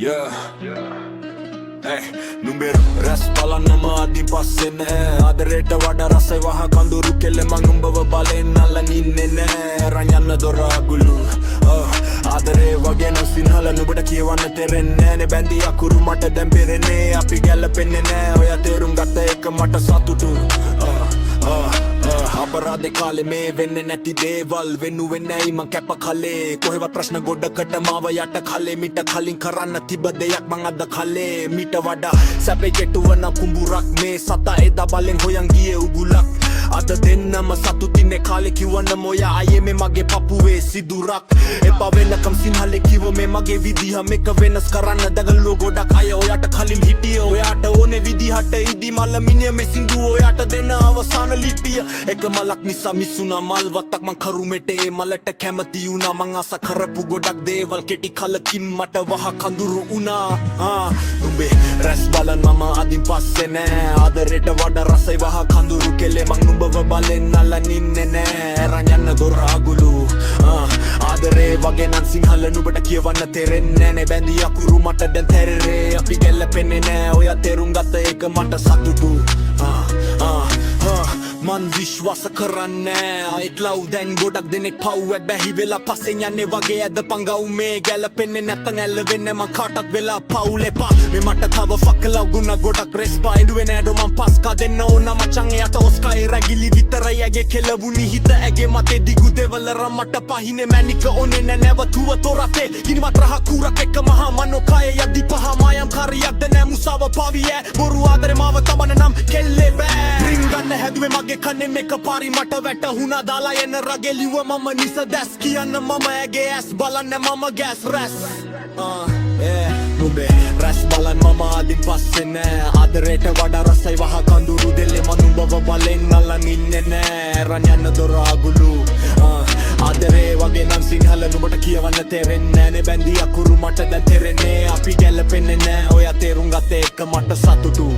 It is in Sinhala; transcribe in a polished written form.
Yeah. Hey, number ras balanna maadin passe ne adareta wada rasai waha kanduru kelle mangumbawa balen alla ninne ne ranyanna doragulu adare wage na sinhala nubata kiyawanna terenne ne bandi akuru mata දැන් පෙරෙන්නේ අපි ගැලපෙන්නේ නෑ ඔයා තේරුම් ගත්ත එක මට සතුටු අපරාධේ කාලේ මේ වෙන්නේ නැති දේවල් වෙනුවෙන්නේ නැයි මං කැප කලේ කොහෙවත් ප්‍රශ්න ගොඩකට මාව යට කලේ මිට කලින් කරන්න තිබ දෙයක් මං අද කලේ මිට වඩා සැපේ කෙටුවන කුඹුරක් මේ සතා එදා බලෙන් හොයන් ගියේ උගුලක් අද දෙන්නම සතුටින්නේ කාලේ කිව්වනම ඔයා ආයේ මේ මගේ පපුවේ සිදුරක් එපා වෙනකම් සිංහලේ කිව්ව මේ මගේ විදිහ මේක වෙනස් කරන්න දගලුව ගොඩක් අය ඔයාට කලින් හිටියේ ඔයාට ඕනේ විදිහට ඉදි මල මිනිය මේ සින්දුව ඔයාට දෙන අවසාන ලිපිය එක මලක් නිසා මිසුනා මල් වත්තක් මං කරුමෙට ඒ මලට කැමති වුණා මං ආස කරපු ගොඩක් දේවල් කෙටි කලකින් මට වහ කඳුරු වුණා උඹේ රැස් බලන් මම අදින් පස්සේ නෑ ආදරේට වඩා රසයි වහ කඳුරු කෙලේ මං නුඹව බලෙන් අල්ල නින්නේ නෑ රන් යන්න දොර අගුළු ආදරේ වගේ නම් සිංහල නුඹට කියවන්න තෙරෙන්නේ නෑ බැඳි අකුරු මට දැන් තැරරේ අපි ගැලපෙන්නේ නෑ ඔයා තේරුම් ගත්ත එක මට සතුටු මන් විශ්වාස කරන්නේ අයිත් ලව් දැන් ගොඩක් දෙනෙක් පව්වත් බැහි වෙලා පස්සෙන් යන්නේ වගේ ඇද පංගව් මේ ගැලපෙන්නේ නැත්තම් ඇල්ලවෙන්නේ මං කාටත් වෙලා පවුල් එපා මේ මට තව ෆක්කලා ගුණ ගොඩක් රෙස්පා ඉඳුවේ නෑඩෝ මං පස්කා දෙන්න ඕන මචං එයාට ඔස්කයි රැගිලි විතරයි ඇගේ කෙලවුනි හිත ඇගේ මතේ දිගු දෙවල රමට පහිනේ මැනික ඕනේ නෑ නැවතුව තොරතේ කිනිමත් රහ කුරක් එක මහා මනෝ කය යද්දි පහ මායම් කාරියක්ද නෑ මුසාව පාවිය බොරු ආදරේ මාව තමන නම් කෙල්ලේ බෑ රින් ගන්න හැදුවේ මගේ කන්නේ මේක පාරි මට වැටුණා දාලා එන රගේ ලිව මම නිස දැස් කියන්න මම ඇගේ ඇස් බලන්න මම ගෑස් රැස් නුඹේ රැස් බලන් මම අදින් පස්සේ නෑ ආදරේට වඩා රසයි වහ කඳුරු දෙල්ලේ මම නුඹව බලෙන් අල්ලන් ඉන්නේ නෑ රන් යන්න දොර අගුළු ආදරේ වගේ නම් සිංහල නුඹට කියවන්න තේරෙන්නේ නෑ නේ බැඳි අකුරු මට දැන් තේරෙන්නේ අපි ගැලපෙන්නේ නෑ ඔයා තේරුම් ගත්ත එක මට සතුටු